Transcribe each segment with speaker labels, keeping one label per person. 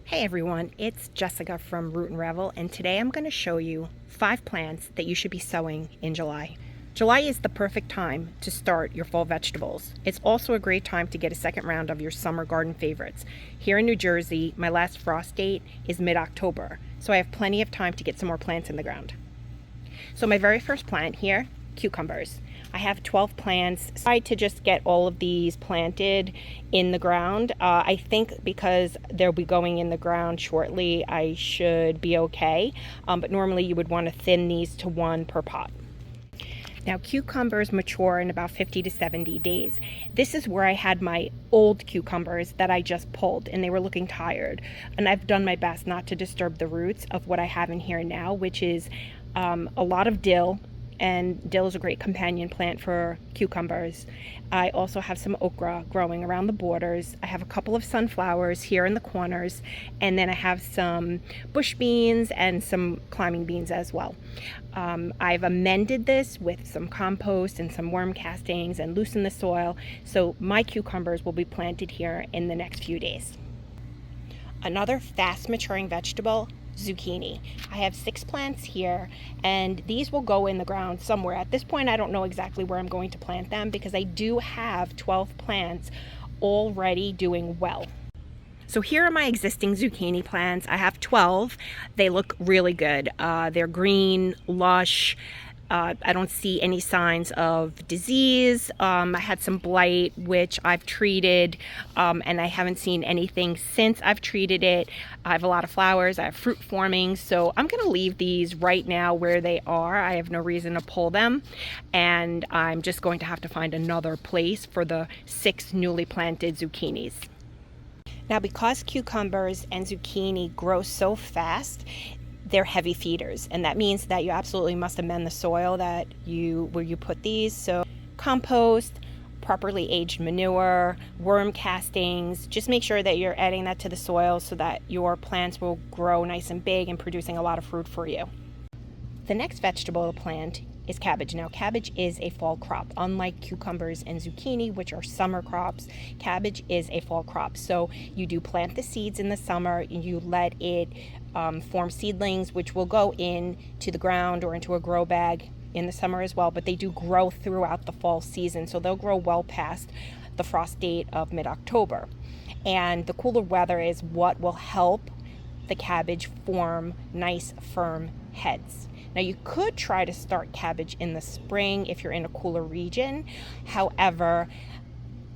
Speaker 1: Hey everyone, it's Jessica from Root and Revel, and today I'm going to show you 5 plants that you should be sowing in July. July is the perfect time to start your fall vegetables. It's also a great time to get a second round of your summer garden favorites. Here in New Jersey, my last frost date is mid-October, so I have plenty of time to get some more plants in the ground. So my very first plant here, cucumbers. I have 12 plants. I tried to just get all of these planted in the ground. I think because they'll be going in the ground shortly, I should be okay. But normally you would want to thin these to 1 per pot. Now, cucumbers mature in about 50 to 70 days. This is where I had my old cucumbers that I just pulled, and they were looking tired. And I've done my best not to disturb the roots of what I have in here now, which is a lot of dill. And dill is a great companion plant for cucumbers. I also have some okra growing around the borders. I have a couple of sunflowers here in the corners, and then I have some bush beans and some climbing beans as well. I've amended this with some compost and some worm castings and loosened the soil, so my cucumbers will be planted here in the next few days. Another fast maturing vegetable, zucchini. I have 6 plants here, and these will go in the ground somewhere. At this point, I don't know exactly where I'm going to plant them because I do have 12 plants already doing well. So here are my existing zucchini plants. I have 12. They look really good. They're green, lush. I don't see any signs of disease. I had some blight, which I've treated, and I haven't seen anything since I've treated it. I have a lot of flowers. I have fruit forming, so I'm going to leave these right now where they are. I have no reason to pull them, and I'm just going to have to find another place for the 6 newly planted zucchinis. Now, because cucumbers and zucchini grow so fast, they're heavy feeders, and that means that you absolutely must amend the soil where you put these. So compost, properly aged manure, worm castings, just make sure that you're adding that to the soil so that your plants will grow nice and big and producing a lot of fruit for you. The next vegetable to plant is cabbage. Now, cabbage is a fall crop. Unlike cucumbers and zucchini, which are summer crops, cabbage is a fall crop. So you do plant the seeds in the summer, and you let it form seedlings, which will go into the ground or into a grow bag in the summer as well, but they do grow throughout the fall season, so they'll grow well past the frost date of mid-October. And the cooler weather is what will help the cabbage form nice, firm heads. Now, you could try to start cabbage in the spring if you're in a cooler region. However,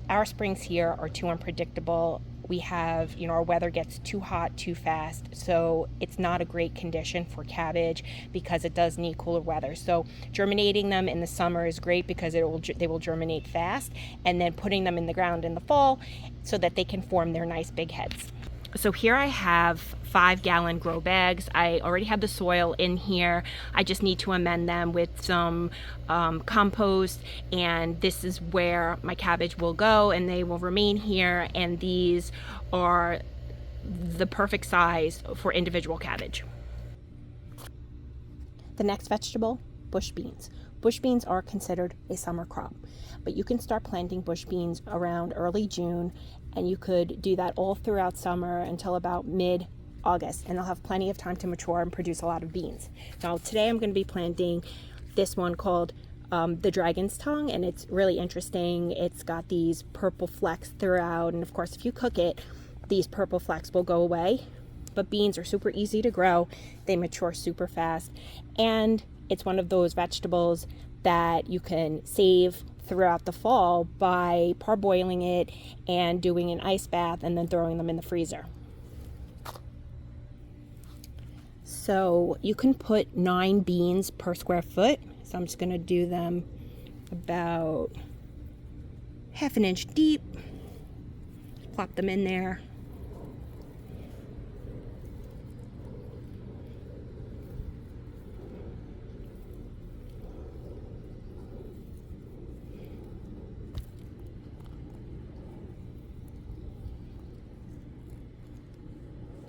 Speaker 1: our springs here are too unpredictable. We have, our weather gets too hot too fast, so it's not a great condition for cabbage because it does need cooler weather. So germinating them in the summer is great because they will germinate fast, and then putting them in the ground in the fall so that they can form their nice big heads. So here I have 5-gallon grow bags. I already have the soil in here. I just need to amend them with some compost, and this is where my cabbage will go, and they will remain here, and these are the perfect size for individual cabbage. The next vegetable, bush beans. Bush beans are considered a summer crop, but you can start planting bush beans around early June, and you could do that all throughout summer until about mid-August, and they'll have plenty of time to mature and produce a lot of beans. Now, today I'm going to be planting this one called the dragon's tongue, and it's really interesting. It's got these purple flecks throughout, and of course, if you cook it, these purple flecks will go away. But beans are super easy to grow. They mature super fast, and it's one of those vegetables that you can save throughout the fall by parboiling it and doing an ice bath and then throwing them in the freezer. So you can put 9 beans per square foot. So I'm just going to do them about 1/2 inch deep. Plop them in there.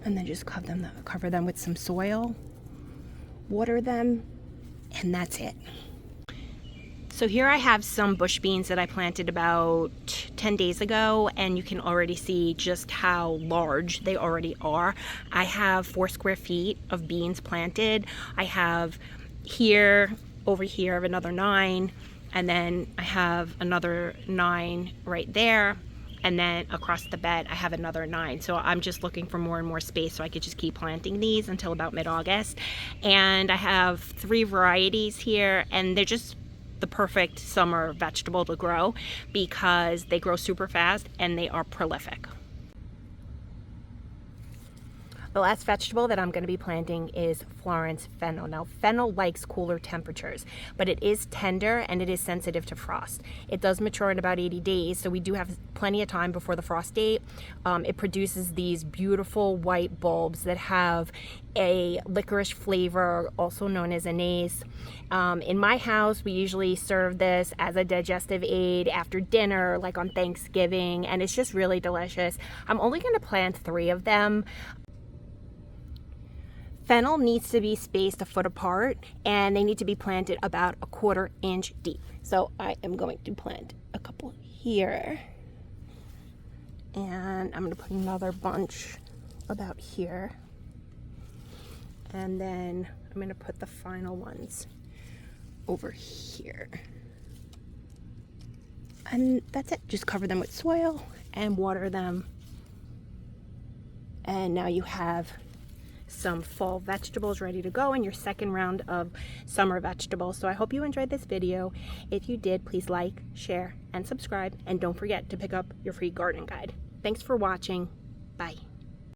Speaker 1: And then just cover them with some soil, water them, and that's it. So here I have some bush beans that I planted about 10 days ago, and you can already see just how large they already are. I have 4 square feet of beans planted. I have here, over here, I have another 9, and then I have another 9 right there. And then across the bed, I have another 9. So I'm just looking for more and more space so I could just keep planting these until about mid-August. And I have 3 varieties here, and they're just the perfect summer vegetable to grow because they grow super fast and they are prolific. The last vegetable that I'm going to be planting is Florence fennel. Now, fennel likes cooler temperatures, but it is tender and it is sensitive to frost. It does mature in about 80 days, so we do have plenty of time before the frost date. It produces these beautiful white bulbs that have a licorice flavor, also known as anise. In my house, we usually serve this as a digestive aid after dinner, like on Thanksgiving, and it's just really delicious. I'm only going to plant 3 of them. Fennel needs to be spaced 1 foot apart, and they need to be planted about 1/4 inch deep. So I am going to plant a couple here, and I'm going to put another bunch about here, and then I'm going to put the final ones over here. And that's it. Just cover them with soil and water them, and now you have some fall vegetables ready to go in your second round of summer vegetables. So I hope you enjoyed this video. If you did, please like, share, and subscribe, and don't forget to pick up your free garden guide. Thanks for watching. Bye.